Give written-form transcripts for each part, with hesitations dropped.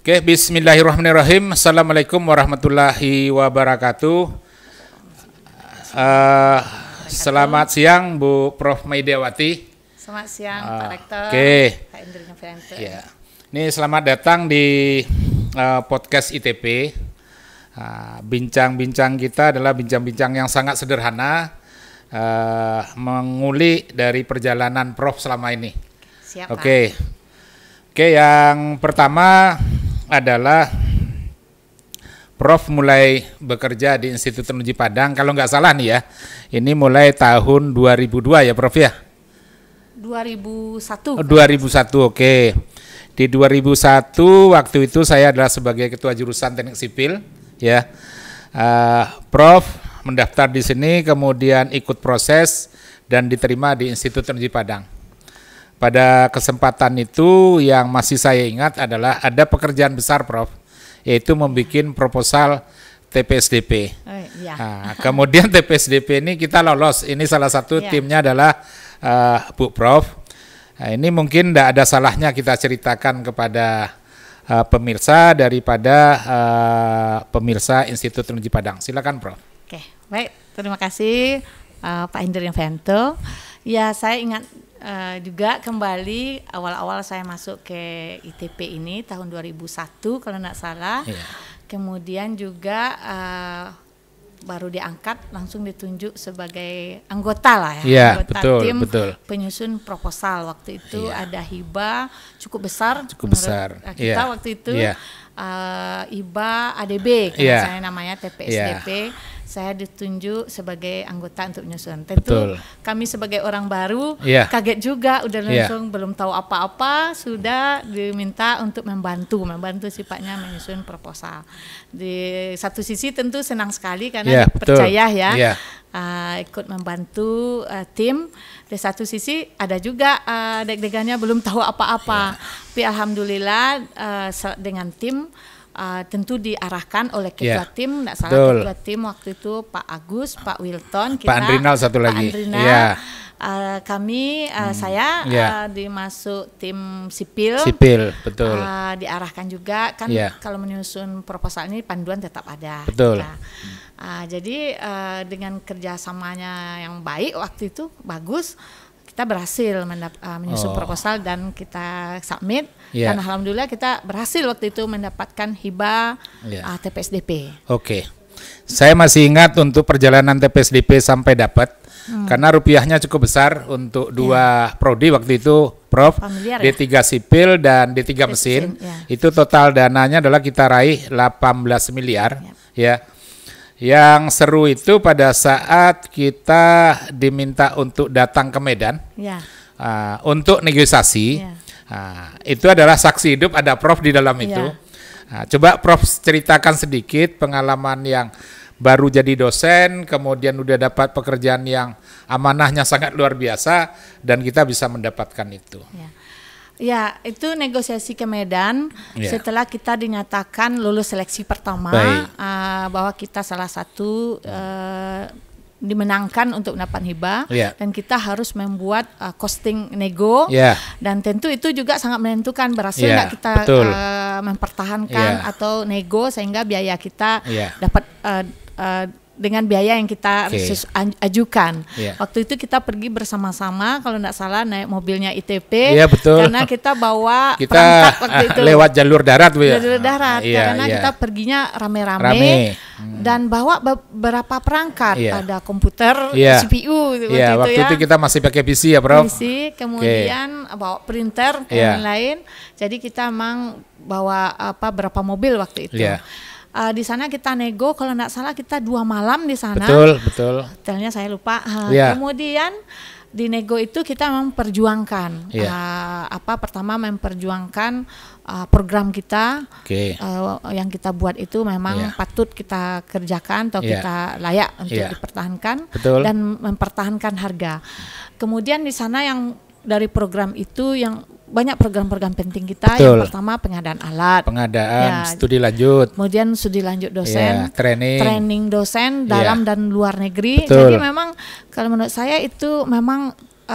Oke, bismillahirrahmanirrahim. Assalamualaikum warahmatullahi wabarakatuh. Selamat siang Bu Prof. Maidawati. Selamat siang Pak Rektor. Oke. Pak Indri Novianto. Ya. Ini selamat datang di podcast ITP. Bincang-bincang kita adalah bincang-bincang yang sangat sederhana, mengulik dari perjalanan Prof selama ini. Siap, Oke. Oke, yang pertama adalah Prof mulai bekerja di Institut Teknologi Padang, kalau nggak salah nih ya, ini mulai tahun 2002 ya Prof ya? 2001. 2001, oke. Di 2001 waktu itu saya adalah sebagai Ketua Jurusan Teknik Sipil ya. Prof mendaftar di sini, kemudian ikut proses dan diterima di Institut Teknologi Padang. Pada kesempatan itu yang masih saya ingat adalah ada pekerjaan besar Prof, yaitu membuat proposal TPSDP. Ya. Kemudian TPSDP ini kita lolos, ini salah satu timnya adalah Bu Prof. Ini mungkin tidak ada salahnya kita ceritakan kepada pemirsa daripada pemirsa Institut Teknologi Padang. Silakan Prof. Oke, baik. Terima kasih Pak Indri Novianto. Ya, saya ingat juga kembali awal-awal saya masuk ke ITP ini tahun 2001 kalau tidak salah. Kemudian juga baru diangkat langsung ditunjuk sebagai anggota lah ya, anggota tim penyusun proposal. Waktu itu ada hibah cukup besar kita waktu itu. hibah ADB karena saya namanya TPSDP. Saya ditunjuk sebagai anggota untuk menyusun. Tentu kami sebagai orang baru kaget juga, udah langsung belum tahu apa-apa, sudah diminta untuk membantu sifatnya menyusun proposal. Di satu sisi tentu senang sekali karena dipercaya ikut membantu tim. Di satu sisi ada juga deg-degannya belum tahu apa-apa. Tapi alhamdulillah dengan tim tentu diarahkan oleh ketua tim, tidak salah ketua tim waktu itu Pak Agus, Pak Wilton, Pak Andrinal satu lagi. Kami saya dimasuk tim sipil, diarahkan juga kan kalau menyusun proposal ini panduan tetap ada. Jadi dengan kerjasamanya yang baik waktu itu bagus. Kita berhasil menyusun proposal dan kita submit dan alhamdulillah kita berhasil waktu itu mendapatkan hibah TPSDP. Oke, saya masih ingat untuk perjalanan TPSDP sampai dapat karena rupiahnya cukup besar untuk dua prodi waktu itu Prof, D3 sipil dan D3 mesin. Itu total dananya adalah kita raih 18 miliar ya. Yang seru itu pada saat kita diminta untuk datang ke Medan untuk negosiasi, itu adalah saksi hidup, ada Prof di dalam itu. Coba Prof ceritakan sedikit pengalaman yang baru jadi dosen, kemudian udah dapat pekerjaan yang amanahnya sangat luar biasa dan kita bisa mendapatkan itu. Ya, itu negosiasi ke Medan setelah kita dinyatakan lulus seleksi pertama, bahwa kita salah satu dimenangkan untuk mendapat hibah dan kita harus membuat costing nego dan tentu itu juga sangat menentukan berhasil nggak kita mempertahankan atau nego sehingga biaya kita dapat dengan biaya yang kita ajukan. Waktu itu kita pergi bersama-sama, kalau tidak salah naik mobilnya ITP, karena kita bawa perangkat waktu itu. Lewat jalur darat, Bu ya? Jalur darat, karena kita perginya rame-rame dan bawa beberapa perangkat, ada komputer, CPU. Waktu itu kita masih pakai PC ya, Prof? PC, kemudian bawa printer, dan lain-lain. Jadi kita memang bawa berapa mobil waktu itu. Di sana kita nego, kalau tidak salah kita 2 malam di sana. Betul. Hotelnya saya lupa. Kemudian di nego itu kita memperjuangkan pertama memperjuangkan program kita yang kita buat itu memang patut kita kerjakan atau kita layak untuk dipertahankan dan mempertahankan harga. Kemudian di sana yang dari program itu yang banyak program-program penting kita. Yang pertama pengadaan alat, studi lanjut, kemudian studi lanjut dosen, training dosen dalam dan luar negeri. Jadi memang kalau menurut saya itu memang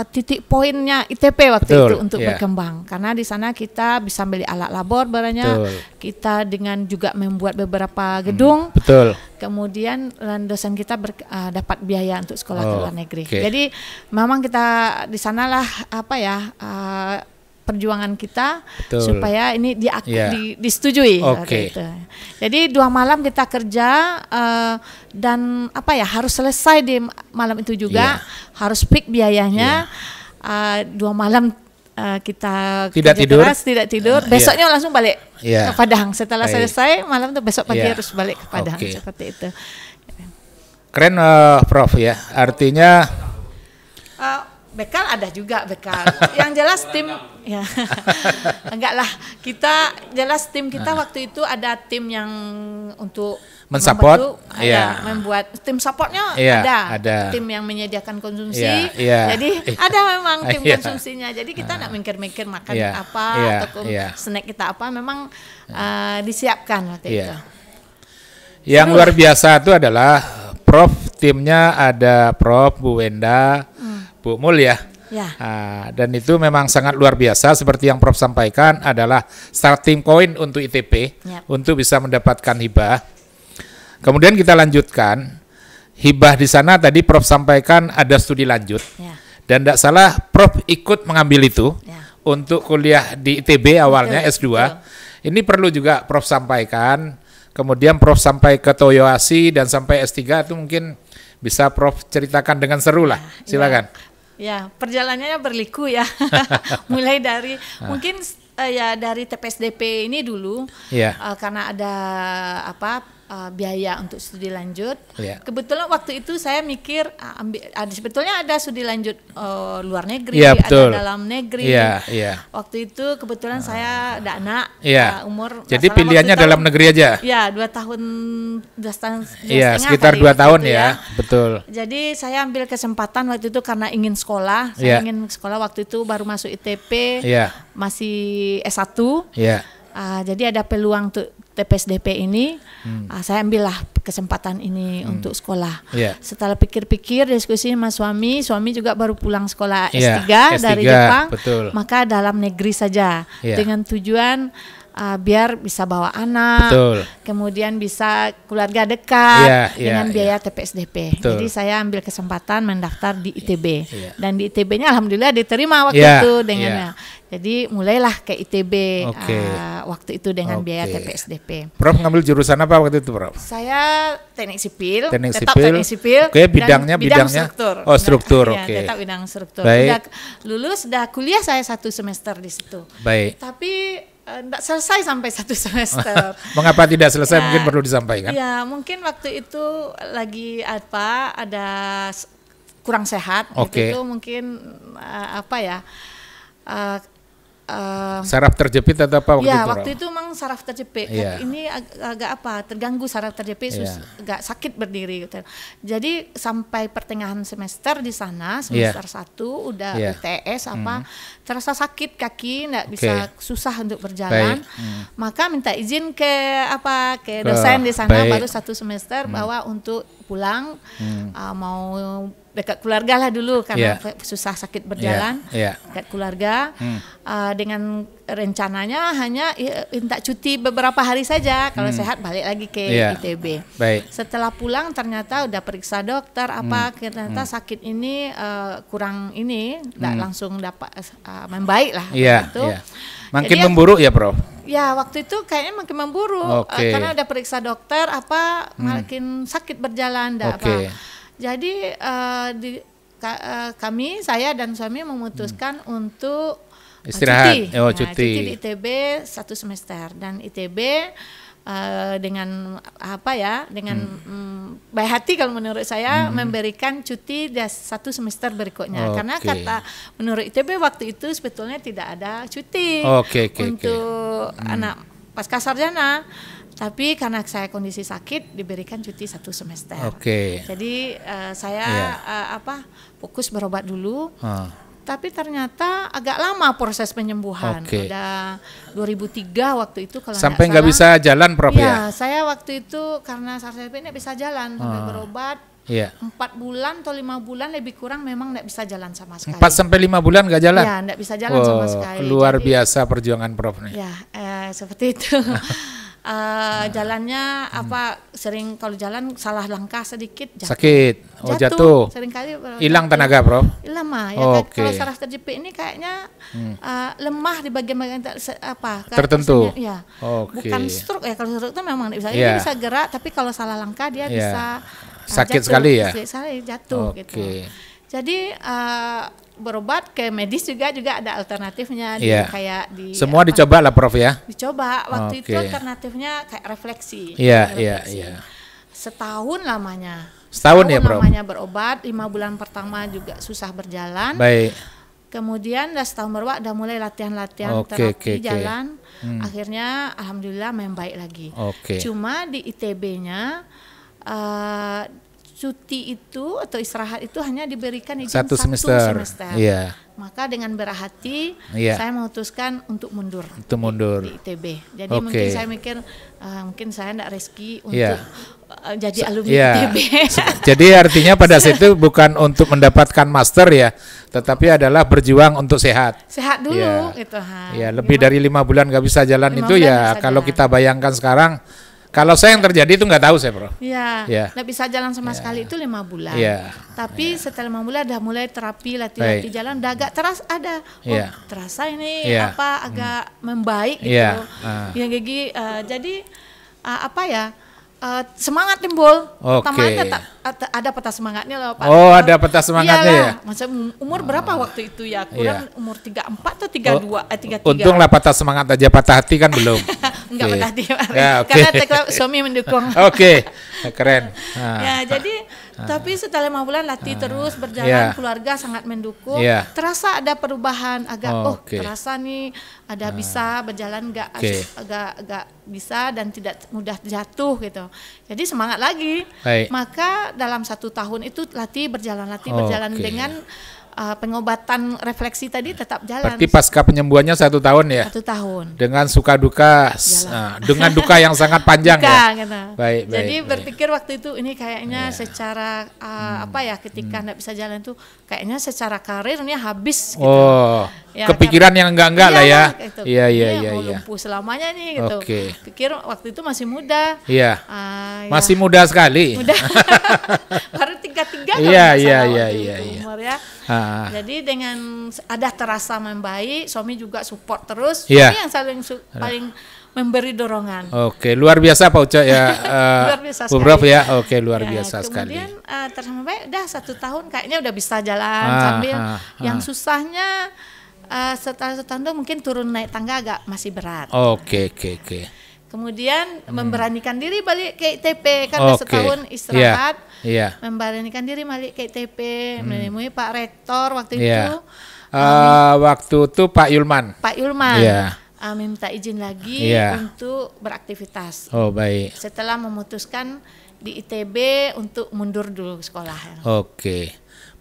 titik poinnya ITP waktu itu untuk berkembang, karena di sana kita bisa beli alat labor barangnya, kita dengan juga membuat beberapa gedung, kemudian dosen kita dapat biaya untuk sekolah ke luar negeri. Jadi memang kita di sanalah perjuangan kita supaya ini disetujui. Gitu. Jadi 2 malam kita kerja dan harus selesai di malam itu juga, harus peak biayanya. 2 malam kita tidak tidur, besoknya langsung balik ke Padang. Setelah selesai malam itu besok pagi harus balik ke Padang, seperti itu. Keren, Prof ya. Artinya bekal ada juga bekal. Yang jelas tim ya enggak lah, kita jelas tim kita waktu itu ada tim yang untuk mensupport, membuat tim supportnya ada tim yang menyediakan konsumsi, jadi ada memang tim konsumsinya. Jadi kita nak mikir-mikir makan apa atau snack kita apa, memang disiapkan waktu itu. Yang luar biasa itu adalah Prof, timnya ada Prof, Bu Wenda, Bu Mul ya. Dan itu memang sangat luar biasa, seperti yang Prof sampaikan adalah starting point untuk ITP untuk bisa mendapatkan hibah. Kemudian kita lanjutkan hibah di sana, tadi Prof sampaikan ada studi lanjut. Dan tidak salah Prof ikut mengambil itu untuk kuliah di ITB awalnya S2. Ini perlu juga Prof sampaikan. Kemudian Prof sampai ke Toyoasi dan sampai S3 itu mungkin bisa Prof ceritakan dengan seru lah. Silakan. Ya, perjalanannya berliku ya. Mulai dari mungkin dari TPSDP ini dulu, karena ada biaya untuk studi lanjut. Kebetulan waktu itu saya mikir sebetulnya ada studi lanjut luar negeri, ada dalam negeri. Waktu itu kebetulan saya ada anak umur. Jadi pilihannya dalam negeri aja. Ya, 2 tahun, 2 tahun. Sekitar 2 tahun ya. Betul. Jadi saya ambil kesempatan waktu itu karena ingin sekolah. Saya ingin sekolah waktu itu, baru masuk ITP, masih S1. Jadi ada peluang untuk TPSDP ini, saya ambillah kesempatan ini untuk sekolah. Setelah pikir-pikir, diskusi sama suami juga baru pulang sekolah S3 dari Jepang, maka dalam negeri saja dengan tujuan biar bisa bawa anak, kemudian bisa keluarga dekat dengan biaya TPSDP. Jadi saya ambil kesempatan mendaftar di ITB dan di ITB-nya alhamdulillah diterima waktu itu dengan jadi mulailah ke ITB waktu itu dengan biaya TPSDP. Prof ngambil jurusan apa waktu itu, Prof? Saya teknik sipil. Teknik sipil. Bidang struktur. Oh, struktur. Tetap bidang struktur. Sudah lulus, sudah kuliah saya 1 semester di situ. Tapi tidak selesai sampai 1 semester. Mengapa tidak selesai? Mungkin perlu disampaikan. Ya, mungkin waktu itu lagi ada kurang sehat. Gitu, itu mungkin saraf terjepit atau apa waktu itu? Waktu itu memang saraf terjepit. Ini agak terganggu saraf terjepit, agak sakit berdiri gitu. Jadi sampai pertengahan semester di sana, semester 1 udah UTS terasa sakit kaki, enggak bisa, susah untuk berjalan. Maka minta izin ke dosen di sana baru 1 semester bahwa untuk pulang mau dekat keluarga lah dulu karena susah sakit berjalan, dekat keluarga. Dengan rencananya hanya minta cuti beberapa hari saja, kalau sehat balik lagi ke ITB. Setelah pulang ternyata udah periksa dokter ternyata sakit ini kurang tidak langsung dapat membaik lah. Makin memburuk ya, Prof? Ya, waktu itu kayaknya makin memburuk karena udah periksa dokter makin sakit berjalan Jadi saya dan suami memutuskan untuk istirahat, cuti di ITB 1 semester, dan ITB dengan baik hati kalau menurut saya memberikan cuti 1 semester berikutnya, karena kata menurut ITB waktu itu sebetulnya tidak ada cuti untuk anak pasca sarjana. Tapi karena saya kondisi sakit diberikan cuti 1 semester. Jadi saya fokus berobat dulu. Tapi ternyata agak lama proses penyembuhan. Ada 2003 waktu itu kalau sampai nggak bisa jalan, Prof ya? Saya waktu itu karena saraf ini bisa jalan sampai berobat Iya. 4 bulan atau 5 bulan lebih kurang memang nggak bisa jalan sama sekali. 4 sampai 5 bulan nggak jalan? Ya, nggak bisa jalan sama sekali. Luar biasa perjuangan Prof nih. Ya, seperti itu. Jalannya sering kalau jalan salah langkah sedikit jatuh. Sakit. Jatuh. Seringkali hilang tenaga, Prof. Lemah ya. Kalau saraf terjepit ini kayaknya lemah di bagian-bagian tertentu. Ya. Bukan stroke ya, kalau stroke itu memang bisa dia bisa gerak, tapi kalau salah langkah dia bisa sakit jatuh, sekali ya. Jatuh gitu. Jadi berobat ke medis juga ada alternatifnya kayak di semua dicoba lah Prof ya. Dicoba waktu itu alternatifnya kayak refleksi. Iya. Setahun lamanya. Setahun ya Prof. Lamanya berobat, 5 bulan pertama juga susah berjalan. Baik. Kemudian udah setahun berobat udah mulai latihan terapi jalan. Akhirnya alhamdulillah membaik lagi. Cuma di ITB-nya cuti itu atau istirahat itu hanya diberikan izin 1 semester. Iya. Maka dengan berhati saya memutuskan untuk mundur. Di ITB. Jadi mungkin saya mikir mungkin saya enggak rezeki untuk jadi alumni ITB. Jadi artinya pada saat itu bukan untuk mendapatkan master ya, tetapi adalah berjuang untuk sehat. Sehat dulu gitu. Ya, lebih dari 5 bulan nggak bisa jalan itu ya kalau kita bayangkan sekarang. Kalau saya yang terjadi itu nggak tahu saya, Bro. Iya. Nggak bisa jalan sama sekali itu 5 bulan. Tapi setelah 5 bulan udah mulai terapi, latih jalan, udah agak terasa ini agak membaik gitu. Jadi semangat timbul. Pertamanya ada peta semangatnya loh Pak. Ada peta semangatnya ya. Masa umur berapa waktu itu ya? Kurang umur 34 atau 33. Untunglah patah semangat aja, patah hati kan belum. Enggak patah hati. Karena suami mendukung. Keren. Ya, jadi tapi setelah 5 bulan latih terus berjalan, keluarga sangat mendukung. Terasa ada perubahan agak terasa nih ada bisa berjalan agak bisa dan tidak mudah jatuh gitu. Jadi semangat lagi. Maka dalam 1 tahun itu berjalan dengan pengobatan refleksi tadi tetap jalan. Berarti pasca penyembuhannya 1 tahun ya? 1 tahun. Dengan suka duka, dengan duka yang sangat panjang gitu. Baik. Jadi berpikir waktu itu ini kayaknya secara ketika nggak bisa jalan tuh kayaknya secara karir ini habis gitu. Kepikiran yang enggak lah ya. Iya. Mau lumpuh selamanya nih gitu. Pikir waktu itu masih muda. Masih muda sekali. Baru 33 umur ya. Jadi dengan ada terasa membaik, suami juga support terus. Suami yang paling memberi dorongan. Luar biasa Pak Uca ya. Luar biasa sekali. Prof ya. Luar biasa sekali. Kemudian terasa membaik, udah 1 tahun kayaknya udah bisa jalan sambil yang susahnya setelah 1 tahun mungkin turun naik tangga agak masih berat. Kemudian memberanikan diri balik ke ITP kan setahun istirahat. Memberanikan diri balik ke ITP, menemui Pak Rektor waktu itu. Waktu itu Pak Yulman. Minta izin lagi untuk beraktivitas. Baik. Setelah memutuskan di ITB untuk mundur dulu sekolah.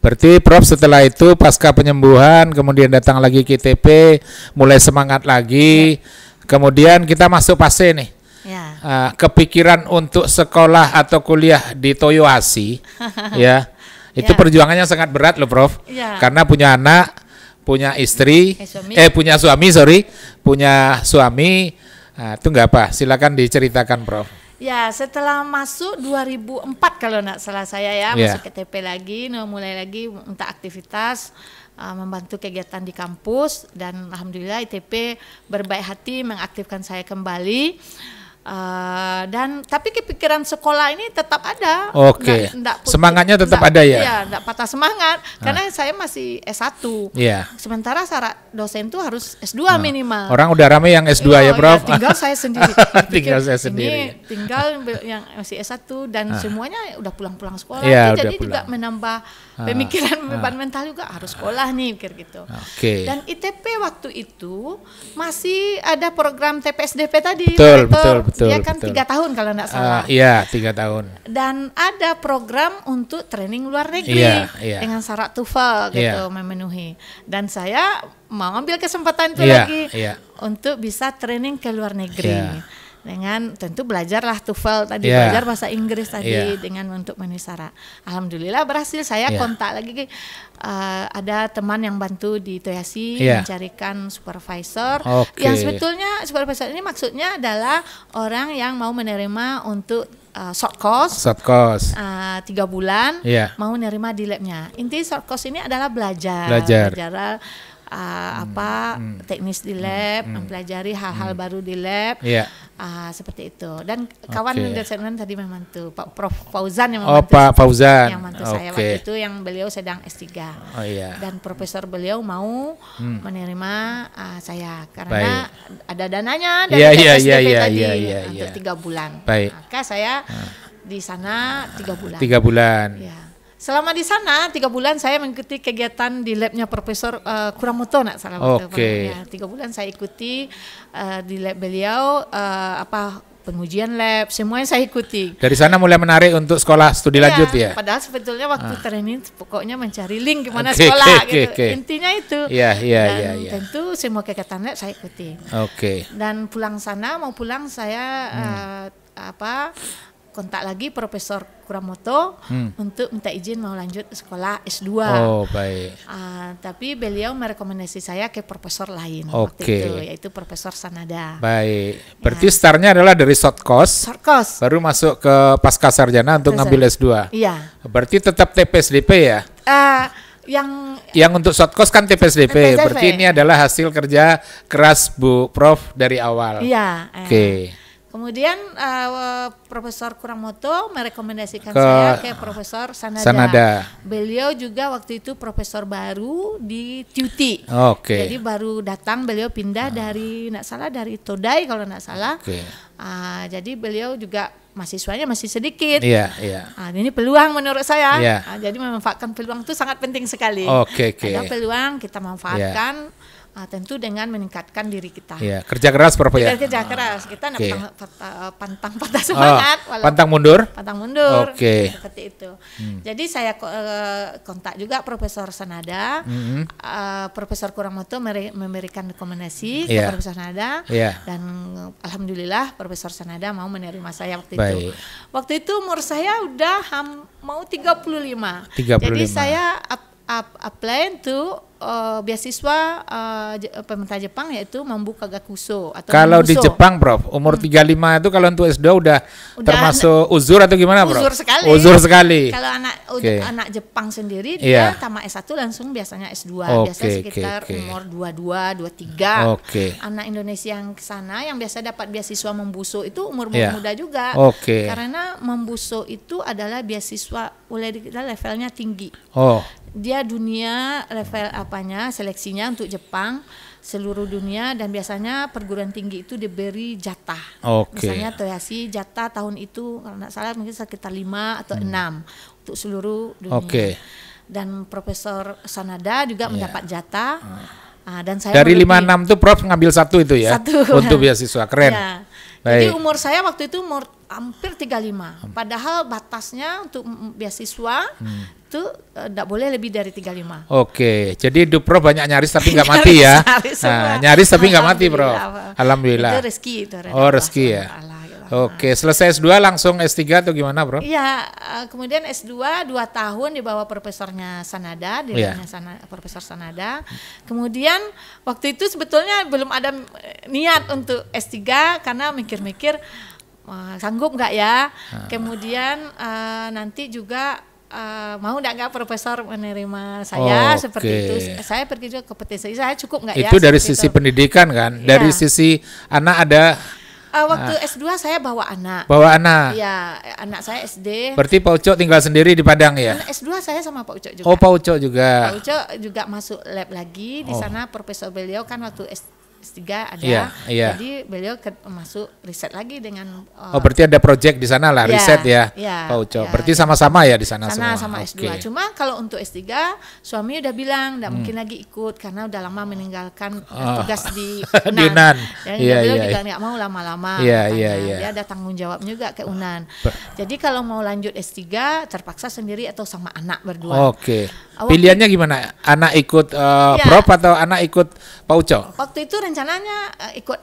Berarti Prof setelah itu pasca penyembuhan kemudian datang lagi ke ITP, mulai semangat lagi. Kemudian kita masuk fase nih. Kepikiran untuk sekolah atau kuliah di Toyohashi. Itu perjuangannya sangat berat loh Prof. Karena punya anak, punya istri, punya suami. Itu enggak apa? Silakan diceritakan Prof. Ya, setelah masuk 2004 kalau enggak salah saya masuk ke ITP lagi, mulai lagi untuk aktivitas membantu kegiatan di kampus dan alhamdulillah ITP berbaik hati mengaktifkan saya kembali. Dan tapi kepikiran sekolah ini tetap ada. Semangatnya tetap ada ya? Iya, enggak patah semangat karena saya masih S1. Sementara syarat dosen itu harus S2 minimal. Orang udah rame yang S2 ya, Prof. Tinggal saya sendiri. Tinggal yang masih S1 dan semuanya udah pulang-pulang sekolah. Jadi juga menambah pemikiran beban mental juga harus sekolah nih pikir gitu. Dan ITP waktu itu masih ada program TPSDP tadi. Betul. Dia kan 3 tahun kalau nggak salah. 3 tahun. Dan ada program untuk training luar negeri dengan syarat TOEFL gitu memenuhi. Dan saya mau ambil kesempatan itu lagi untuk bisa training ke luar negeri. dengan tentu belajarlah TOEFL tadi, belajar bahasa Inggris tadi dengan untuk memenuhi syarat. Alhamdulillah berhasil. Saya kontak lagi ada teman yang bantu di Toyasi mencarikan supervisor. Yang sebetulnya supervisor ini maksudnya adalah orang yang mau menerima untuk short course 3 bulan, mau menerima di labnya. Inti short course ini adalah belajar teknis di lab, mempelajari hal-hal baru di lab, seperti itu. Dan kawan dosen tadi memang tuh Pak Prof Fauzan yang membantu, Pak Fauzan yang membantu saya waktu itu, yang beliau sedang S3 dan profesor beliau mau menerima saya karena ada dananya dari PSDP tadi untuk 3 bulan. Maka saya di sana 3 bulan. 3 bulan. Selama di sana 3 bulan saya mengikuti kegiatan di labnya Profesor Kuramoto, nak salah waktu. 3 bulan saya ikuti di lab beliau, pengujian lab, semuanya saya ikuti. Dari sana mulai menarik untuk sekolah studi lanjut ya. Padahal sebetulnya waktu training pokoknya mencari link gimana sekolah gitu. Intinya itu. Dan tentu semua kegiatan lab saya ikuti. Dan pulang sana, mau pulang saya kontak lagi Profesor Kuramoto untuk minta izin mau lanjut sekolah S2. Tapi beliau merekomendasi saya ke profesor lain waktu itu, yaitu Profesor Sanada. Berarti startnya adalah dari short course, baru masuk ke pasca sarjana untuk ngambil S2. Berarti tetap TPSDP ya? Yang untuk short course kan TPSDP. Berarti ini adalah hasil kerja keras Bu Prof dari awal. Kemudian Profesor Kuramoto merekomendasikan saya ke Profesor Sanada. Beliau juga waktu itu profesor baru di TUT. Jadi baru datang, beliau pindah dari dari Todai kalau nggak salah. Jadi beliau juga mahasiswanya masih sedikit. Ini peluang menurut saya. Jadi memanfaatkan peluang itu sangat penting sekali. Ada peluang kita manfaatkan. Tentu dengan meningkatkan diri kita. Kerja keras Prof ya. Kerja keras, kita pantang patah semangat. Pantang mundur. Seperti itu. Jadi saya kontak juga Profesor Sanada. Profesor Kuramoto memberikan rekomendasi ke Profesor Sanada. Dan alhamdulillah Profesor Sanada mau menerima saya waktu itu. Waktu itu umur saya udah mau 35. Jadi saya apply untuk beasiswa pemerintah Jepang, yaitu membuka gakuso atau kalau di Jepang Prof umur 35 itu kalau untuk S2 udah termasuk uzur atau gimana Prof? Uzur sekali. Kalau anak Jepang sendiri dia tamat S1 langsung biasanya S2. Biasanya sekitar umur 22, 23. Anak Indonesia yang kesana yang biasa dapat beasiswa Membuso itu umur muda juga. Karena Membuso itu adalah beasiswa levelnya tinggi. Dia dunia level seleksinya untuk Jepang seluruh dunia, dan biasanya perguruan tinggi itu diberi jatah. Misalnya Toyasi jatah tahun itu kalau tidak salah mungkin sekitar 5 atau 6 untuk seluruh dunia. Dan Profesor Sanada juga mendapat jatah. Dan saya dari 5-6 itu Prof ngambil satu itu ya? Untuk beasiswa, keren. Jadi umur saya waktu itu hampir 35. Padahal batasnya untuk beasiswa itu tidak boleh lebih dari 35. Jadi hidup Prof banyak nyaris tapi nggak mati ya? Nyaris tapi nggak mati Prof. Alhamdulillah. Itu rezeki itu. Rezeki ya. Selesai S2 langsung S3 atau gimana Prof? Kemudian S2 2 tahun di bawah profesornya Sanada, Profesor Sanada. Kemudian waktu itu sebetulnya belum ada niat untuk S3 karena mikir-mikir sanggup nggak ya. Kemudian nanti juga mau nggak profesor menerima saya seperti itu. Saya pergi juga ke petisi, saya cukup nggak ya. Itu dari sisi pendidikan kan? Dari sisi anak ada. Waktu S2 saya bawa anak. Ya, anak saya SD. Berarti Pak Ucok tinggal sendiri di Padang ya? S2 saya sama Pak Ucok juga. Pak Ucok juga. Pak Ucok juga masuk lab lagi di sana. Profesor beliau kan waktu S3 ada. Jadi beliau masuk riset lagi dengan berarti ada project di sana lah, riset ya. Pak Ucok. Berarti sama-sama ya di sana semua. Sama S2. Cuma kalau untuk S3 suami udah bilang enggak mungkin lagi ikut karena udah lama meninggalkan tugas di UNAN. Dan beliau juga enggak mau lama-lama. Dia ada tanggung jawab juga ke UNAN. Jadi kalau mau lanjut S3 terpaksa sendiri atau sama anak berdua. Pilihannya gimana? Anak ikut Prof atau anak ikut Pak Uco? Waktu itu rencananya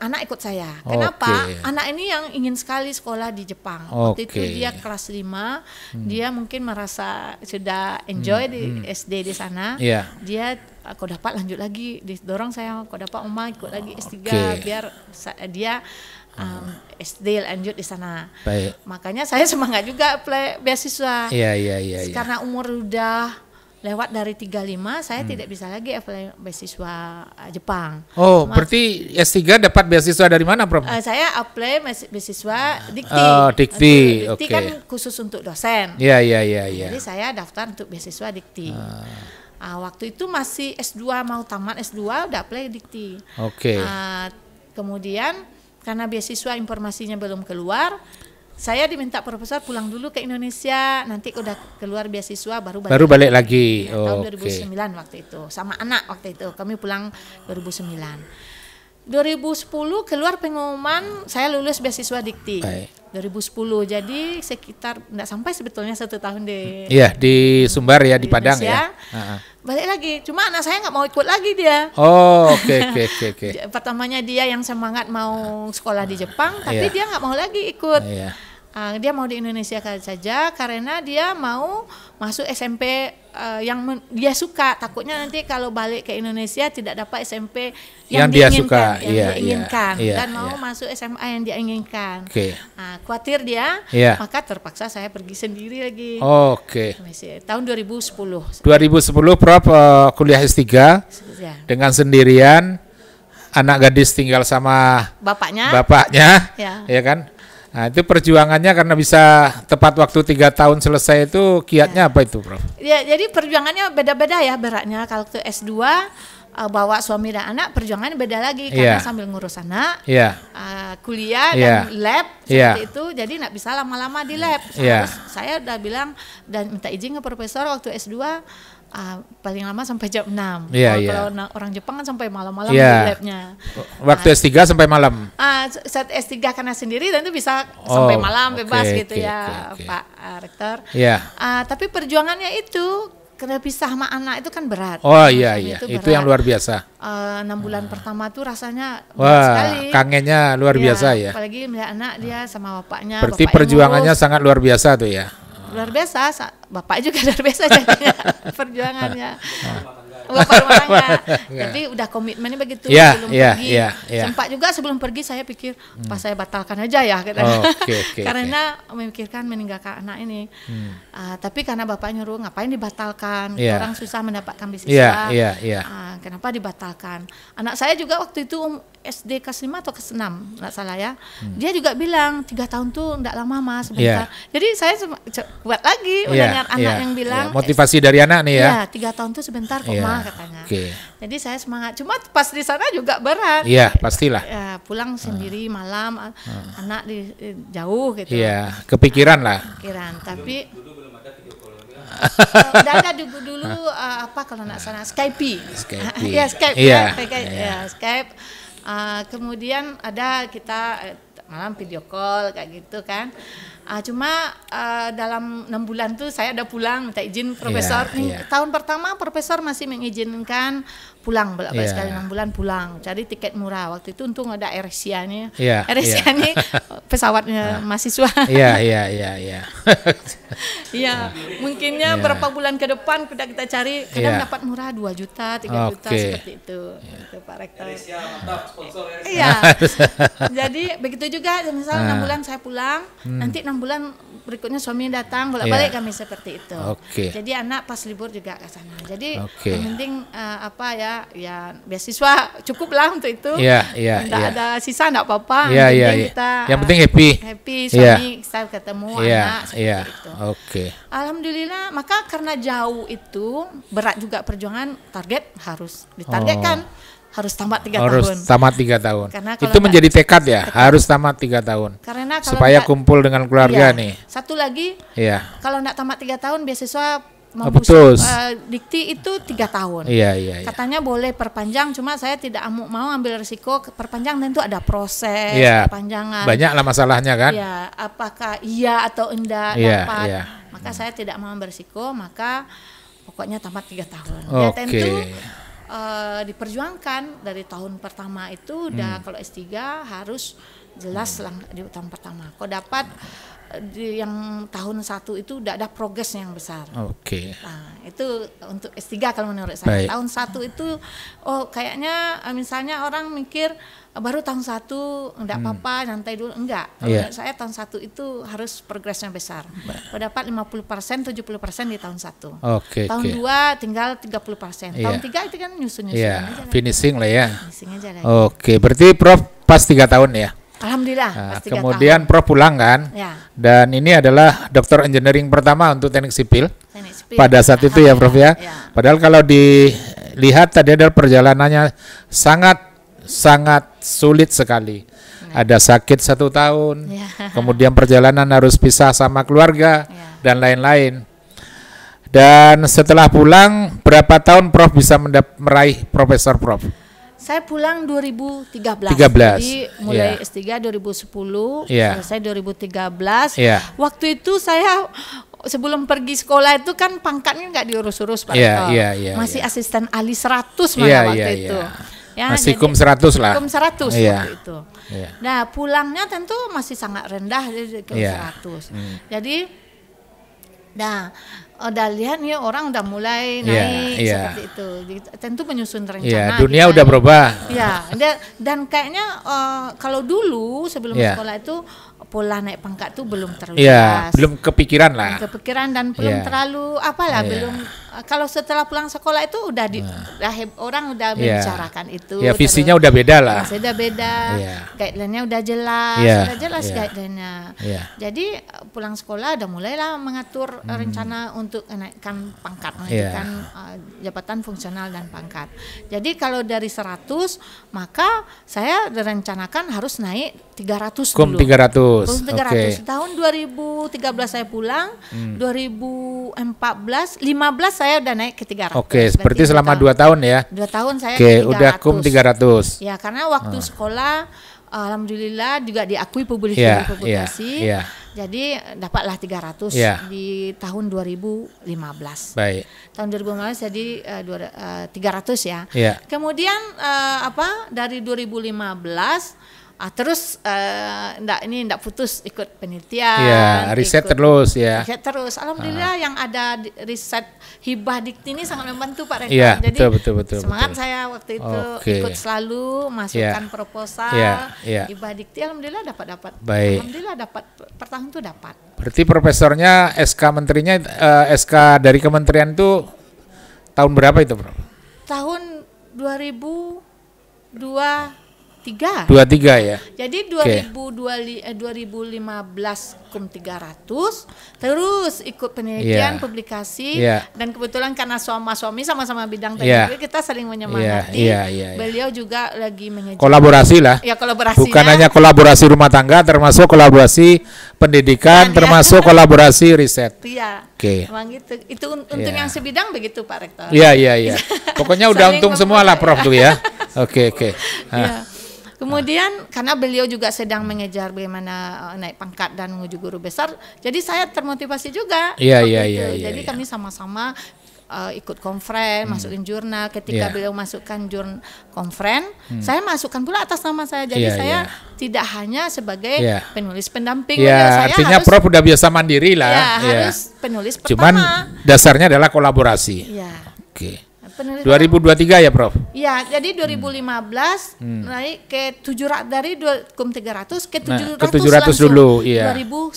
anak ikut saya. Kenapa? Anak ini yang ingin sekali sekolah di Jepang. Waktu itu dia kelas 5, dia mungkin merasa sudah enjoy di SD di sana. Dia kok dapat lanjut lagi, didorong saya kok dapat Oma ikut lagi S3 biar dia SD lanjut di sana. Baik. Makanya saya semangat juga apply beasiswa. Iya. Karena umur udah lewat dari 35, saya tidak bisa lagi apply beasiswa Jepang. Berarti S3 dapat beasiswa dari mana, Prof? Saya apply beasiswa Dikti. Dikti. Dikti kan khusus untuk dosen. Iya. Jadi saya daftar untuk beasiswa Dikti. Waktu itu masih S2, mau tamat S2 udah apply Dikti. Kemudian karena beasiswa informasinya belum keluar, saya diminta profesor pulang dulu ke Indonesia, nanti udah keluar beasiswa baru balik lagi. Tahun 2009 waktu itu, sama anak waktu itu, kami pulang 2009. 2010 keluar pengumuman saya lulus beasiswa Dikti. 2010, jadi sekitar enggak sampai sebetulnya 1 tahun di Sumbar ya, di Padang ya. Balik lagi, cuma anak saya nggak mau ikut lagi dia. Oke. Pertamanya dia yang semangat mau sekolah di Jepang, tapi dia nggak mau lagi ikut. Dia mau di Indonesia saja karena dia mau masuk SMP yang dia suka. Takutnya nanti kalau balik ke Indonesia tidak dapat SMP yang dia suka, yang dia inginkan, dan mau masuk SMA yang dia inginkan. Khawatir dia, maka terpaksa saya pergi sendiri lagi. Tahun 2010. 2010 Prof kuliah S3 dengan sendirian, anak gadis tinggal sama bapaknya, ya kan? Nah, itu perjuangannya karena bisa tepat waktu 3 tahun selesai itu kiatnya apa itu, Prof? Ya, jadi perjuangannya beda-beda ya beratnya. Kalau ke S2 bawa suami dan anak perjuangannya beda lagi karena sambil ngurus anak, kuliah dan lab seperti itu, jadi nggak bisa lama-lama di lab. Saya udah bilang dan minta izin ke profesor waktu S2. Paling lama sampai jam 6. Kalau orang Jepang kan sampai malam-malam di labnya. Waktu S3 sampai malam. Saat S3 karena sendiri tentu bisa sampai malam bebas Pak Rektor. Tapi perjuangannya itu karena pisah sama anak itu kan berat. Itu yang luar biasa. 6 bulan pertama tuh rasanya berat sekali. Kangennya luar biasa ya. Apalagi melihat anak dia sama bapaknya. Berarti perjuangannya sangat luar biasa tuh ya. Luar biasa, bapak juga luar biasa jadinya perjuangannya. Bapak rumah tangga. Jadi udah komitmennya begitu sebelum pergi. Sempat juga sebelum pergi saya pikir pas saya batalkan aja ya katanya. Karena memikirkan meninggalkan anak ini. Tapi karena bapak nyuruh ngapain dibatalkan? Orang susah mendapatkan beasiswa. Kenapa dibatalkan? Anak saya juga waktu itu SD kelas 5 atau kelas 6 nggak salah ya. Dia juga bilang 3 tahun tuh nggak lama Mas sebentar. Jadi saya buat lagi mendengar anak yang bilang motivasi dari anak nih ya. 3 tahun tuh sebentar kok Ma katanya. Jadi saya semangat. Cuma pas di sana juga berat. Pastilah. Pulang sendiri malam, anak jauh gitu. Kepikiran lah. Tapi udah ada dulu apa kalau nggak salah Skype. Skype. Kemudian ada kita malam video call kayak gitu kan. Cuma dalam 6 bulan tuh saya udah pulang minta izin profesor. Tahun pertama profesor masih mengizinkan pulang bolak-balik sekali 6 bulan pulang. Cari tiket murah. Waktu itu untung ada AirAsia-nya. AirAsia ini pesawatnya mahasiswa. Mungkinnya berapa bulan ke depan kita cari kadang dapat murah 2 juta, 3 juta seperti itu. Itu Pak Rektor. Jadi begitu juga misalnya 6 bulan saya pulang, nanti 6 bulan berikutnya suami datang bolak-balik kami seperti itu. Jadi anak pas libur juga ke sana. Jadi yang penting beasiswa cukup lah untuk itu. Tidak ada sisa tidak apa-apa. Yang penting happy suami saya ketemu anak seperti itu. Alhamdulillah. Maka karena jauh itu berat juga perjuangan, target harus ditargetkan. Harus tamat 3 tahun. Harus tamat 3 tahun. Itu menjadi tekad ya, harus tamat 3 tahun. Karena supaya kumpul dengan keluarga nih. Satu lagi, kalau enggak tamat 3 tahun beasiswa Dikti itu 3 tahun. Katanya boleh perpanjang, cuma saya tidak mau ambil risiko perpanjang, tentu ada proses perpanjangan. Banyak lah masalahnya kan. Apakah iya atau enggak dapat. Maka saya tidak mau ambil risiko, maka pokoknya tamat 3 tahun. Ya tentu diperjuangkan dari tahun pertama itu udah kalau S3 harus jelas di tahun pertama. Kok dapat yang tahun 1 itu udah ada progres yang besar. Nah, itu untuk S3 kalau menurut saya. Tahun 1 itu kayaknya misalnya orang mikir baru tahun 1 enggak apa-apa, santai dulu. Enggak. Menurut saya tahun 1 itu harus progresnya besar. Kok dapat 50%, 70% di tahun 1. Tahun 2 tinggal 30%. Tahun 3 itu kan nyusun-nyusun. Finishing lah ya. Finishing aja lagi. Berarti Prof pas 3 tahun ya? Alhamdulillah. Nah, kemudian Prof pulang kan, dan ini adalah dokter engineering pertama untuk teknik sipil pada saat itu ya Prof ya. Padahal kalau dilihat tadi adalah perjalanannya sangat sulit sekali. Ada sakit 1 tahun, kemudian perjalanan harus pisah sama keluarga dan lain-lain. Dan setelah pulang berapa tahun Prof bisa meraih Profesor Prof? Saya pulang 2013. Jadi mulai S3 2010, selesai 2013. Waktu itu saya sebelum pergi sekolah itu kan pangkatnya nggak diurus-urus Pak Rektor. Masih asisten ahli 100 waktu itu. Ya, masih kum 100 lah. Kum 100 waktu itu. Nah, pulangnya tentu masih sangat rendah dari kum 100. Jadi udah lihat nih orang udah mulai naik seperti itu. Tentu menyusun rencana. Dunia udah berubah. Dan kayaknya kalau dulu sebelum sekolah itu pola naik pangkat tuh belum terlalu jelas. Belum kepikiran lah. Kepikiran dan belum terlalu belum. Kalau setelah pulang sekolah itu udah orang udah membicarakan itu. Visinya udah beda lah. Sudah beda. Guideline-nya udah jelas. Sudah jelas guideline-nya. Jadi pulang sekolah udah mulailah mengatur rencana untuk menaikkan pangkat, menaikkan jabatan fungsional dan pangkat. Jadi kalau dari 100 maka saya direncanakan harus naik 300 dulu. 300. Tahun 2013 saya pulang, 2014, 15 saya udah naik ke 300. Seperti selama 2 tahun ya. 2 tahun saya ke 300. Udah kum 300. Ya, karena waktu sekolah alhamdulillah juga diakui publikasi. Jadi dapatlah 300 di tahun 2015. Tahun 2015 jadi 300 ya. Kemudian dari 2015 terus ndak putus ikut penelitian, riset terus ya. Riset terus. Alhamdulillah yang ada riset hibah dikti ini sangat membantu Pak Rektor. Jadi betul, semangat saya waktu itu ikut selalu masukkan proposal hibah dikti. Alhamdulillah dapat. Alhamdulillah dapat per tahun itu dapat. Berarti profesornya SK menterinya SK dari kementerian itu tahun berapa itu, Bro? Tahun 2023 ya. Jadi 2015 kum 300 terus ikut penelitian publikasi dan kebetulan karena suami sama-sama bidang teknik kita saling menyemangati. Beliau juga lagi menyediakan kolaborasi lah. Bukan hanya kolaborasi rumah tangga, termasuk kolaborasi pendidikan, termasuk kolaborasi riset. Emang gitu. Itu untuk yang sebidang begitu Pak Rektor. Pokoknya udah untung semua lah Prof tuh ya. Kemudian karena beliau juga sedang mengejar bagaimana naik pangkat dan menuju guru besar, jadi saya termotivasi juga. Jadi kami sama-sama ikut konferen, masukin jurnal. Ketika beliau masukkan jurnal konferen, saya masukkan pula atas nama saya. Jadi saya tidak hanya sebagai penulis pendamping. Saya artinya Prof udah biasa mandiri lah. Harus penulis pertama. Cuman dasarnya adalah kolaborasi. 2023 ya Prof? Iya, jadi 2015 naik ke 700 dari kum 300 ke 700 dulu, 2019.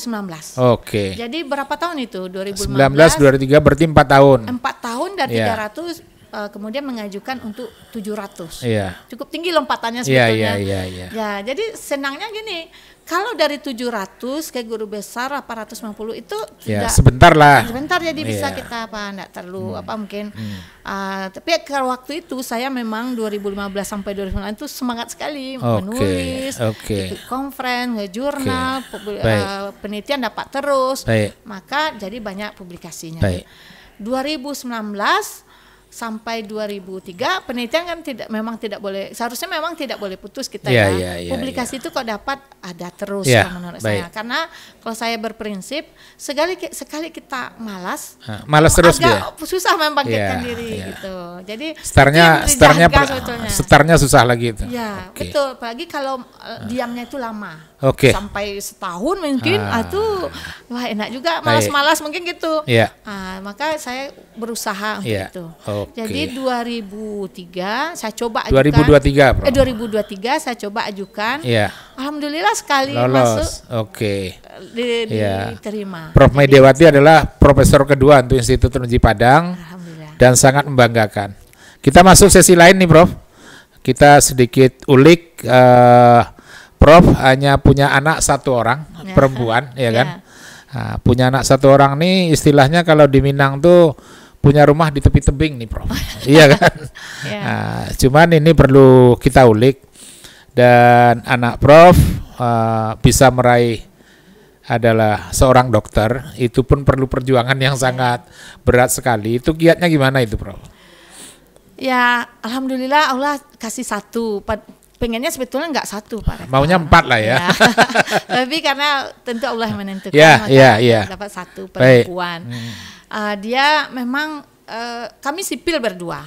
Jadi berapa tahun itu? 2015, 2023 berarti 4 tahun. 4 tahun dari 300 kemudian mengajukan untuk 700. Cukup tinggi lompatannya sebetulnya. Ya, jadi senangnya gini. Kalau dari 700 ke guru besar 850 itu sebentar lah. Sebentar jadi bisa kita enggak terlalu mungkin. Tapi kalau waktu itu saya memang 2015 sampai 2019 itu semangat sekali menulis, ikut konferen, jurnal, penelitian dapat terus. Maka jadi banyak publikasinya. 2019 sampai 2003 penelitian kan memang tidak boleh, seharusnya memang tidak boleh putus kita ya. Publikasi itu kok dapat ada terus menurut saya. Karena kalau saya berprinsip sekali kita malas terus agak susah membangkitkan diri gitu. Jadi startnya susah lagi itu. Ya, betul. Apalagi kalau diamnya itu lama. Sampai setahun mungkin wah enak juga, malas-malas mungkin gitu. Maka saya berusaha untuk itu. Jadi 2003 saya coba ajukan. 2023 saya coba ajukan. Alhamdulillah sekali lolos. Masuk. Diterima. Prof Mediawati adalah profesor kedua untuk Institut Teknologi Padang dan sangat membanggakan. Kita masuk sesi lain nih, Prof. Kita sedikit ulik. Prof hanya punya anak 1 orang, perempuan, ya kan? Nah, punya anak 1 orang nih istilahnya kalau di Minang tuh punya rumah di tepi tebing nih, Prof. Iya kan? Nah, cuman ini perlu kita ulik, dan anak Prof bisa meraih adalah seorang dokter, itu pun perlu perjuangan yang sangat berat sekali. Itu kiatnya gimana itu, Prof? Ya, alhamdulillah Allah kasih 1. Pengennya sebetulnya nggak 1, Pak. Maunya 4 lah ya. Tapi karena tentu Allah yang menentukan, dapat 1 perempuan. Dia memang kami sipil berdua.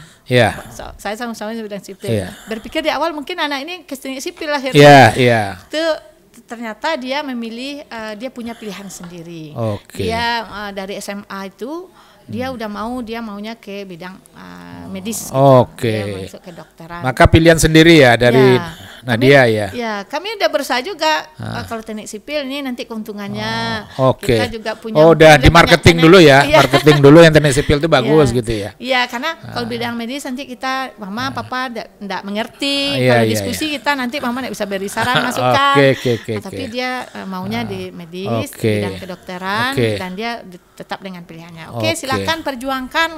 Saya sama-sama bidang sipil. Berpikir di awal mungkin anak ini ke sipil akhirnya. Itu ternyata dia memilih, dia punya pilihan sendiri. Dia dari SMA itu dia udah maunya ke bidang medis. Dia masuk ke dokteran. Maka pilihan sendiri ya dari Nadia ya. Ya, kami udah berusaha juga kalau teknik sipil ini nanti keuntungannya. Kita juga punya. Udah di marketing dulu ya. Marketing dulu yang teknik sipil itu bagus gitu ya. Iya, karena kalau bidang medis nanti kita mama papa enggak mengerti. Kalau diskusi kita nanti mama enggak bisa beri saran masukan. Tapi dia maunya di medis, bidang kedokteran, dan dia tetap dengan pilihannya. Silakan perjuangkan.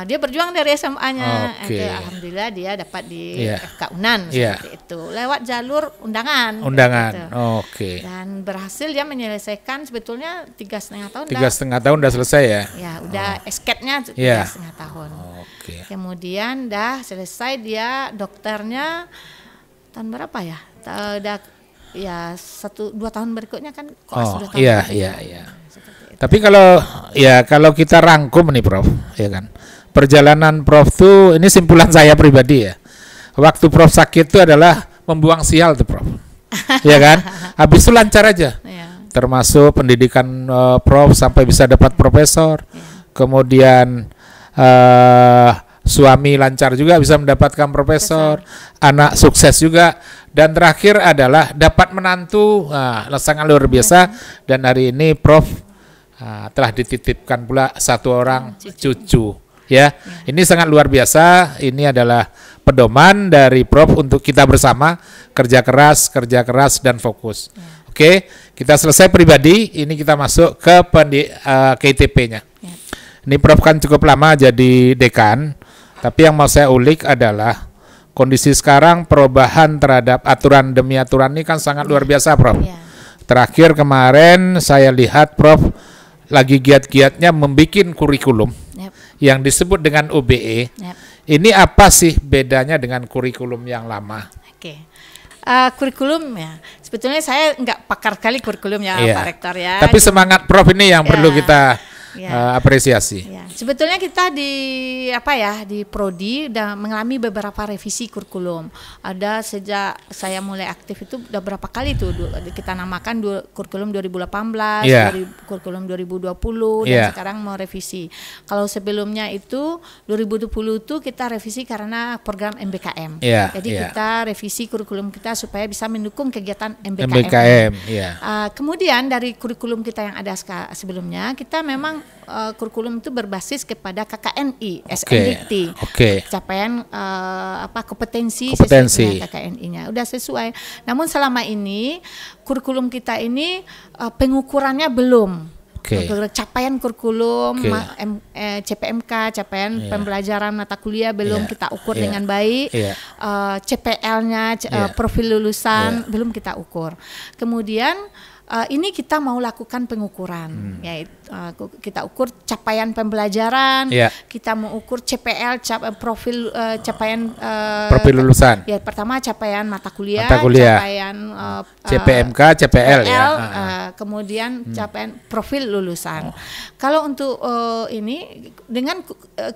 Dia berjuang dari SMA-nya. Alhamdulillah dia dapat di FK Unan seperti itu. Lewat jalur undangan. Gitu. Dan berhasil dia menyelesaikan sebetulnya 3,5 tahun. 3,5 tahun udah selesai ya? Ya, udah escape-nya 3,5 tahun. Kemudian dah selesai dia dokternya tahun berapa ya? Udah 1-2 tahun berikutnya kan sudah tahun. Tapi kalau kita rangkum nih, Prof, ya kan. Perjalanan Prof tuh, ini simpulan saya pribadi ya. Waktu Prof sakit itu adalah membuang sial tuh, Prof. Ya kan? Habis itu lancar aja. Termasuk pendidikan Prof sampai bisa dapat profesor. Kemudian suami lancar juga bisa mendapatkan profesor. Anak sukses juga. Dan terakhir adalah dapat menantu. Sangat luar biasa. Dan hari ini Prof telah dititipkan pula 1 orang cucu. Ini sangat luar biasa. Ini adalah pedoman dari Prof untuk kita bersama kerja keras dan fokus. Kita selesai pribadi. Ini kita masuk ke ITP-nya. Ini Prof kan cukup lama jadi dekan, tapi yang mau saya ulik adalah kondisi sekarang perubahan terhadap aturan demi aturan ini kan sangat luar biasa, Prof. Terakhir kemarin saya lihat Prof lagi giat-giatnya membikin kurikulum yang disebut dengan UBE. Ini apa sih bedanya dengan kurikulum yang lama? Kurikulum ya, sebetulnya saya nggak pakar kali kurikulum ya, Pak Rektor ya. Tapi semangat Prof ini yang perlu kita apresiasi. Sebetulnya kita di Prodi udah mengalami beberapa revisi kurikulum. Ada sejak saya mulai aktif itu udah berapa kali tuh kita namakan kurikulum 2018, kurikulum 2020 dan sekarang mau revisi. Kalau sebelumnya itu 2020 itu kita revisi karena program MBKM. Jadi kita revisi kurikulum kita supaya bisa mendukung kegiatan MBKM. Kemudian dari kurikulum kita yang ada sebelumnya kita memang kurikulum itu berbasis kepada KKNI, SNDT, capaian kompetensi KKNI-nya udah sesuai. Namun selama ini kurikulum kita ini pengukurannya belum. Capaian kurikulum, CPMK, capaian pembelajaran mata kuliah belum kita ukur dengan baik, CPL-nya, profil lulusan belum kita ukur. Kemudian ini kita mau lakukan pengukuran, yaitu kita ukur capaian pembelajaran, kita mau ukur CPL, profil capaian profil lulusan. Ya, pertama capaian mata kuliah. Capaian CPMK, CPL ya. Kemudian capaian profil lulusan. Kalau untuk ini dengan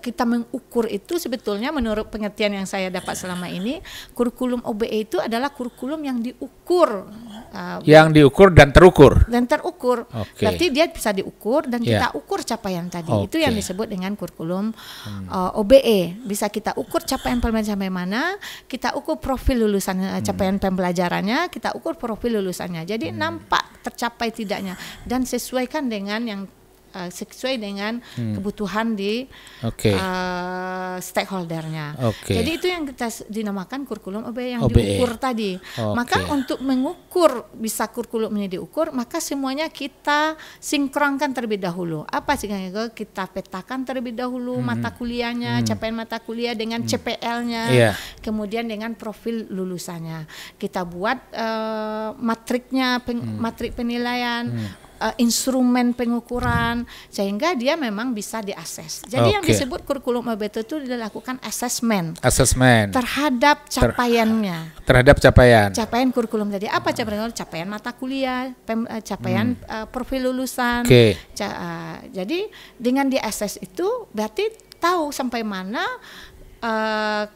kita mengukur itu sebetulnya menurut pengertian yang saya dapat selama ini, kurikulum OBE itu adalah kurikulum yang diukur. Yang diukur dan terukur. Berarti dia bisa diukur dan kita ukur capaian tadi. Itu yang disebut dengan kurikulum OBE. Bisa kita ukur capaian pembelajaran sampai mana, kita ukur profil lulusan capaian pembelajarannya, kita ukur profil lulusannya. Jadi nampak tercapai tidaknya dan sesuaikan dengan yang kebutuhan di stakeholdernya. Jadi itu yang kita dinamakan kurikulum OBE yang diukur tadi. Maka untuk mengukur bisa kurikulum ini diukur, maka semuanya kita sinkronkan terlebih dahulu. Apa sih kita petakan terlebih dahulu mata kuliahnya, capaian mata kuliah dengan CPL-nya, kemudian dengan profil lulusannya. Kita buat matriknya, matrik penilaian. Instrumen pengukuran sehingga dia memang bisa diakses. Jadi yang disebut kurikulum OBE itu dilakukan assessment terhadap capaiannya. Capaian kurikulum tadi apa capaian mata kuliah, capaian profil lulusan. Jadi dengan diakses itu berarti tahu sampai mana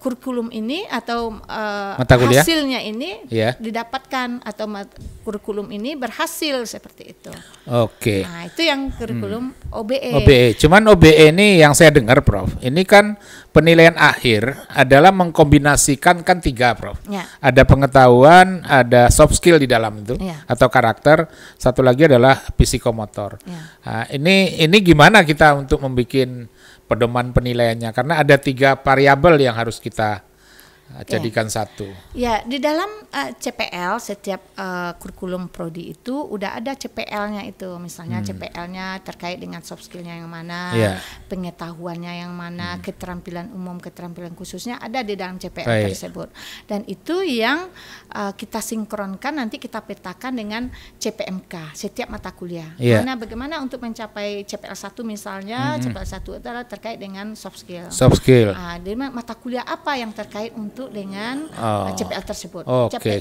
kurikulum ini atau hasilnya ini didapatkan atau kurikulum ini berhasil seperti itu. Nah, itu yang kurikulum OBE. Cuman OBE ini yang saya dengar, Prof. Ini kan penilaian akhir adalah mengkombinasikan kan 3, Prof. Ada pengetahuan, ada soft skill di dalam itu atau karakter, satu lagi adalah psikomotor. Nah, ini gimana kita untuk membuat pedoman penilaiannya, karena ada 3 variabel yang harus kita jadikan satu. Ya, di dalam CPL setiap kurikulum prodi itu udah ada CPL-nya itu, misalnya CPL-nya terkait dengan soft skill-nya yang mana, pengetahuannya yang mana, keterampilan umum, keterampilan khususnya ada di dalam CPL tersebut. Dan itu yang kita sinkronkan, nanti kita petakan dengan CPMK setiap mata kuliah. Bagaimana untuk mencapai CPL 1 misalnya, CPL 1 adalah terkait dengan soft skill. Di mata kuliah apa yang terkait untuk dengan CPL tersebut.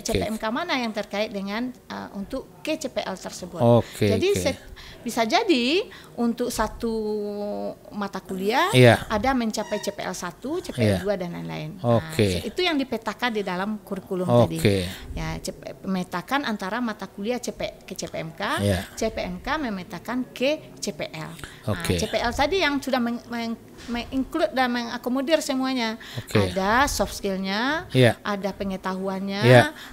CPMK mana yang terkait dengan untuk ke CPL tersebut. Jadi bisa jadi untuk satu mata kuliah ada mencapai CPL 1, CPL 2 dan lain-lain. Itu yang dipetakan di dalam kurikulum tadi. Ya, memetakan antara mata kuliah ke CPMK, CPMK memetakan ke CPL. CPL tadi yang sudah menginclude dan mengakomodir semuanya. Ada soft skill-nya, ada pengetahuannya,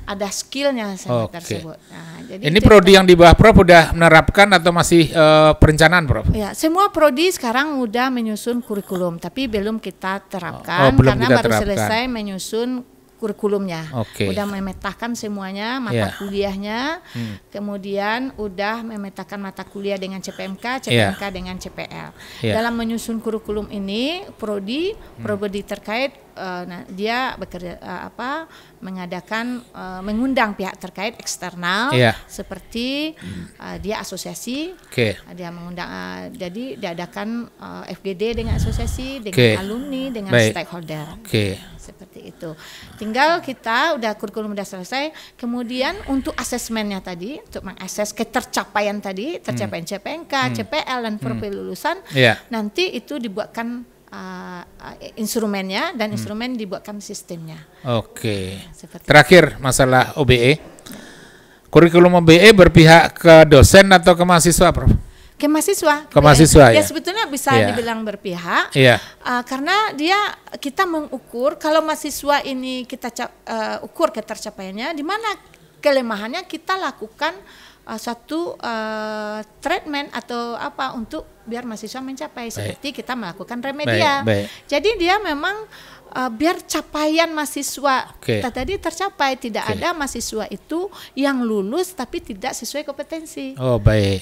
ada skill-nya tersebut. Nah, jadi ini prodi yang di bawah Prof udah menerapkan atau masih perencanaan, Prof? Ya, semua prodi sekarang udah menyusun kurikulum, tapi belum kita terapkan karena baru selesai menyusun kurikulumnya. Udah memetakan semuanya mata kuliahnya, kemudian udah memetakan mata kuliah dengan CPMK, CPMK dengan CPL. Dalam menyusun kurikulum ini, prodi terkait dia bekerja mengadakan mengundang pihak terkait eksternal seperti dia asosiasi, dia mengundang jadi diadakan FGD dengan asosiasi, dengan alumni, dengan stakeholder. Seperti itu. Tinggal kita udah kurikulum udah selesai, kemudian untuk asesmennya tadi, untuk mengakses ketercapaian tadi, tercapaian CPMK, CPL dan profil lulusan, nanti itu dibuatkan instrumennya dan instrumen dibuatkan sistemnya. Terakhir masalah OBE. Kurikulum OBE berpihak ke dosen atau ke mahasiswa, Prof? Ke mahasiswa. Ya sebetulnya bisa dibilang berpihak karena kita mengukur kalau mahasiswa ini kita ukur ketercapaiannya, di mana kelemahannya kita lakukan satu treatment atau apa untuk biar mahasiswa mencapai seperti kita melakukan remedia. Jadi dia memang biar capaian mahasiswa tadi tercapai, tidak ada mahasiswa itu yang lulus tapi tidak sesuai kompetensi.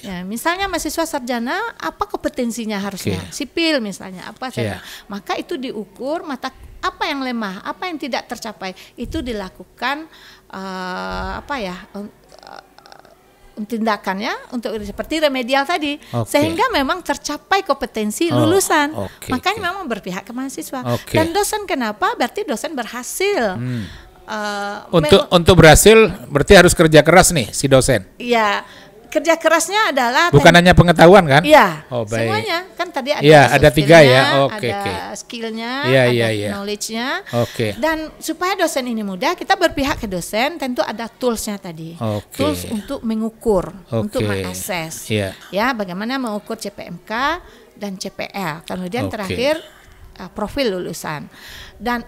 Ya, misalnya mahasiswa sarjana, apa kompetensinya harusnya? Sipil misalnya, apa saja. Maka itu diukur, apa yang lemah, apa yang tidak tercapai, itu dilakukan tindakannya untuk seperti remedial tadi, sehingga memang tercapai kompetensi lulusan. Makanya memang berpihak ke mahasiswa. Dan dosen kenapa? Berarti dosen berhasil. Untuk berhasil berarti harus kerja keras nih si dosen. Iya. Kerja kerasnya adalah bukan hanya pengetahuan kan? Iya. Semuanya kan tadi ada ada 3 ya. Ada skillnya, ada knowledge-nya. Dan supaya dosen ini mudah, kita berpihak ke dosen, tentu ada tools-nya tadi. Tools untuk mengukur, untuk mengakses. Ya, bagaimana mengukur CPMK dan CPL. Kemudian terakhir profil lulusan. Dan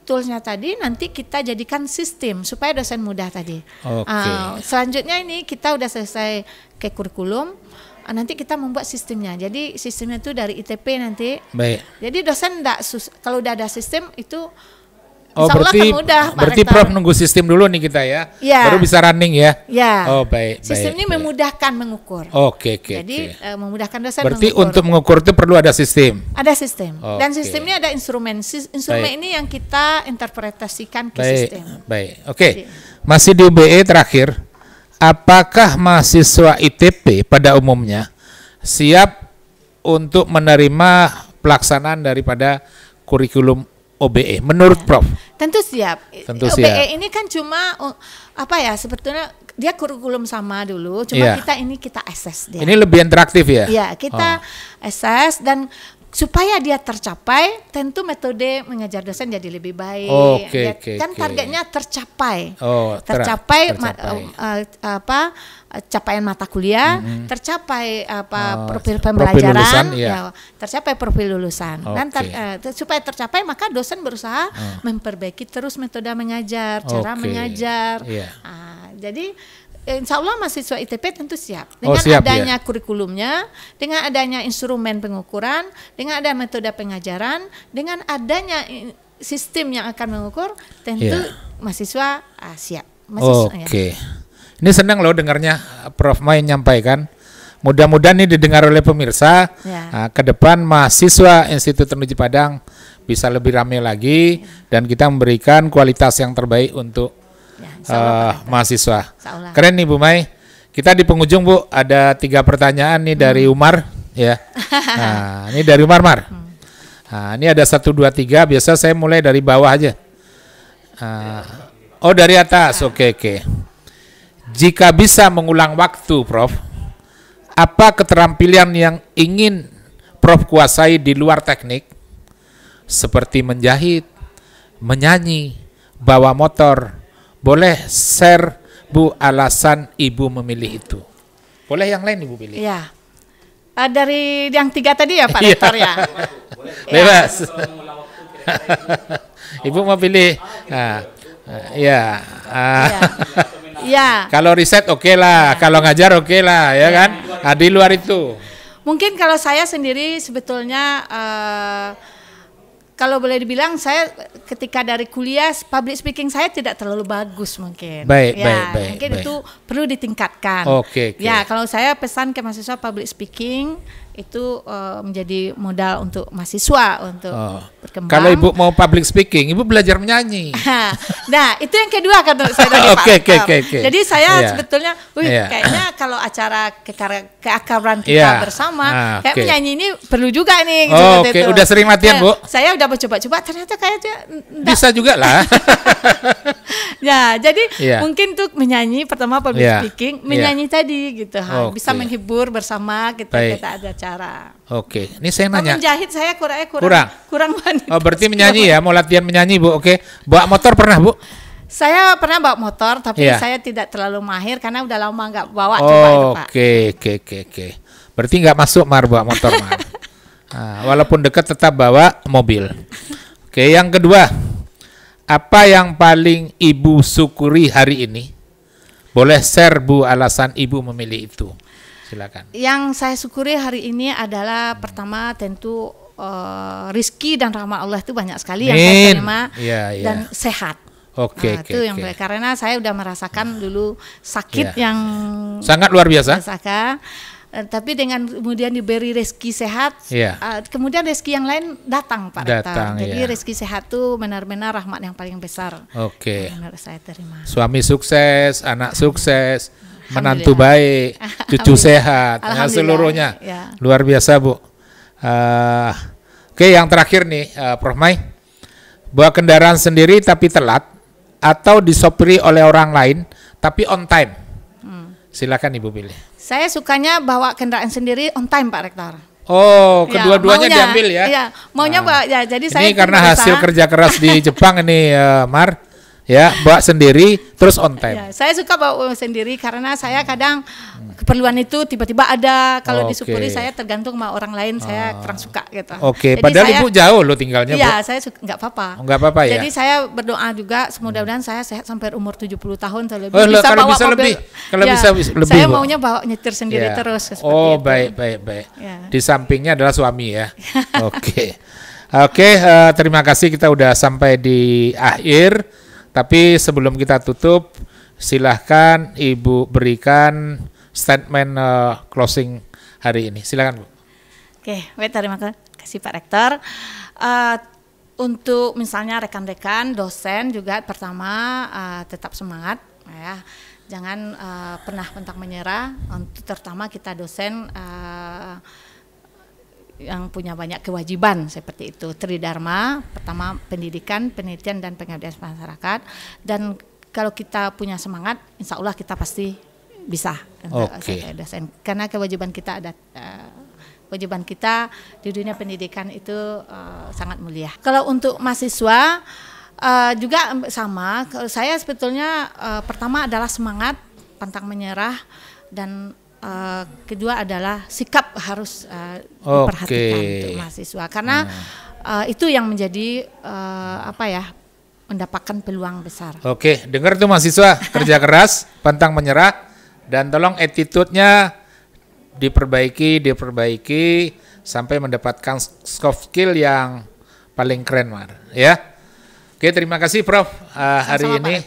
toolsnya tadi nanti kita jadikan sistem supaya dosen mudah tadi. Selanjutnya ini kita udah selesai ke kurikulum, nanti kita membuat sistemnya. Jadi sistemnya itu dari ITP nanti. Jadi dosen kalau udah ada sistem itu berarti Prof nunggu sistem dulu nih kita ya. Baru bisa running ya. Sistem ini memudahkan mengukur. Jadi memudahkan dosen. Berarti untuk mengukur itu perlu ada sistem. Ada sistem. Dan sistem ini ada instrumen. Instrumen ini yang kita interpretasikan ke sistem. Masih di UBE terakhir, apakah mahasiswa ITP pada umumnya siap untuk menerima pelaksanaan daripada kurikulum OBE menurut Prof? Tentu siap. OBE ini kan cuma sebetulnya dia kurikulum sama dulu, cuma kita assess dia. Ini lebih interaktif ya? Iya, kita assess dan supaya dia tercapai, tentu metode mengajar dosen jadi lebih baik. Kan targetnya tercapai. Capaian mata kuliah, tercapai profil pembelajaran, tercapai profil lulusan. Dan supaya tercapai maka dosen berusaha memperbaiki terus metode mengajar, cara mengajar. Jadi insya Allah mahasiswa ITP tentu siap dengan adanya kurikulumnya, dengan adanya instrumen pengukuran, dengan ada metode pengajaran, dengan adanya sistem yang akan mengukur, tentu mahasiswa siap. Ini senang loh dengarnya Prof Mai nyampaikan. Mudah-mudahan ini didengar oleh pemirsa. Ke depan mahasiswa Institut Teknologi Padang bisa lebih ramai lagi dan kita memberikan kualitas yang terbaik untuk mahasiswa. Keren nih Bu Mai. Kita di penghujung Bu, ada 3 pertanyaan nih dari Umar ya. Ini dari Umar. Ini ada 1, 2, 3. Biasa saya mulai dari bawah aja. Dari atas. Oke. Jika bisa mengulang waktu, Prof, apa keterampilan yang ingin Prof kuasai di luar teknik seperti menjahit, menyanyi, bawa motor? Boleh share Bu alasan Ibu memilih itu. Boleh yang lain Ibu pilih? Iya. Dari yang 3 tadi ya Pak Rektor ya. Bebas. Ibu mau pilih. Kalau riset oke lah, kalau ngajar oke lah, ya kan? Di luar itu. Mungkin kalau saya sendiri sebetulnya kalau boleh dibilang saya ketika dari kuliah public speaking saya tidak terlalu bagus mungkin. Mungkin itu perlu ditingkatkan. Ya, kalau saya pesan ke mahasiswa public speaking itu menjadi modal untuk mahasiswa untuk berkembang. Kalau Ibu mau public speaking, Ibu belajar menyanyi. Nah, itu yang kedua kan saya dari Pak. Jadi saya sebetulnya, kayaknya kalau acara keakraban kita bersama, kayak menyanyi ini perlu juga nih. Udah sering latihan Bu? Saya udah mencoba-coba, ternyata kayaknya bisa juga lah. Ya, jadi mungkin tuh menyanyi pertama public speaking, menyanyi tadi gitu, bisa menghibur bersama kita ada cara. Ini saya nanya. Menjahit saya kurang banget. Berarti menyanyi ya, mau latihan menyanyi Bu. Bawa motor pernah Bu? Saya pernah bawa motor, tapi saya tidak terlalu mahir karena udah lama nggak bawa. Coba Oke. Berarti nggak masuk bawa motor walaupun dekat tetap bawa mobil. Yang kedua, apa yang paling Ibu syukuri hari ini? Boleh share Bu alasan Ibu memilih itu. Silakan. Yang saya syukuri hari ini adalah pertama tentu rizki dan rahmat Allah itu banyak sekali yang saya terima dan sehat. Itu yang karena saya udah merasakan dulu sakit yang sangat luar biasa. Tapi dengan kemudian diberi rezeki sehat, kemudian rezeki yang lain datang Pak Rektor. Jadi rezeki sehat itu benar-benar rahmat yang paling besar. Menurut saya terima. Suami sukses, anak sukses, menantu baik, cucu sehat, seluruhnya. Ya. Luar biasa, Bu. Oke, yang terakhir nih, Prof. Mai. Bawa kendaraan sendiri tapi telat atau disopiri oleh orang lain tapi on time. Silakan Ibu pilih. Saya sukanya bawa kendaraan sendiri on time, Pak Rektor. Oh, kedua-duanya diambil ya? Iya, maunya Pak. Ya, jadi ini saya karena hasil kerja keras di Jepang ini, Mar. Ya, bawa sendiri terus on time. Ya, saya suka bawa sendiri karena saya kadang keperluan itu tiba-tiba ada. Kalau disupiri saya tergantung sama orang lain, saya kurang suka gitu. Oke, padahal Ibu jauh lo tinggalnya. Iya, saya nggak apa-apa. Nggak apa-apa ya. Jadi saya berdoa juga mudah-mudahan saya sehat sampai umur 70 tahun atau lebih. Bisa kalau bawa bisa mobil. Lebih. Kalau bisa lebih. Saya maunya bawa nyetir sendiri terus. Oh, baik. Ya. Di sampingnya adalah suami ya. Oke, terima kasih, kita udah sampai di akhir. Tapi sebelum kita tutup, silahkan Ibu berikan statement closing hari ini. Silakan, Bu. Oke, terima kasih Pak Rektor. Untuk misalnya rekan-rekan dosen juga pertama tetap semangat ya. Jangan pernah pantang menyerah. Untuk terutama kita dosen yang punya banyak kewajiban seperti itu. Tridharma, pertama pendidikan, penelitian dan pengabdian masyarakat. Dan kalau kita punya semangat, insya Allah kita pasti bisa. Dosen. Karena kewajiban kita ada, kewajiban kita di dunia pendidikan itu sangat mulia. Kalau untuk mahasiswa juga sama. Kalau saya sebetulnya pertama adalah semangat, pantang menyerah, dan kedua adalah sikap harus diperhatikan untuk mahasiswa karena itu yang menjadi mendapatkan peluang besar. Oke, dengar tuh mahasiswa, kerja keras, pantang menyerah, dan tolong attitude-nya diperbaiki sampai mendapatkan soft skill yang paling keren, Mar. Ya. Oke, terima kasih Prof hari ini.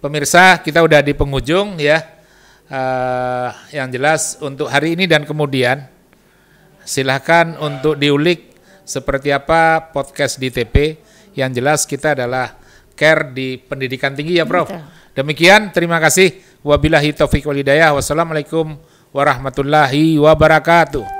Pemirsa, kita udah di penghujung ya. Yang jelas untuk hari ini dan kemudian silahkan untuk diulik seperti apa podcast di TP. Yang jelas kita adalah care di pendidikan tinggi ya Prof. Demikian, terima kasih. Wabillahi taufiq wal hidayah. Wassalamualaikum warahmatullahi wabarakatuh.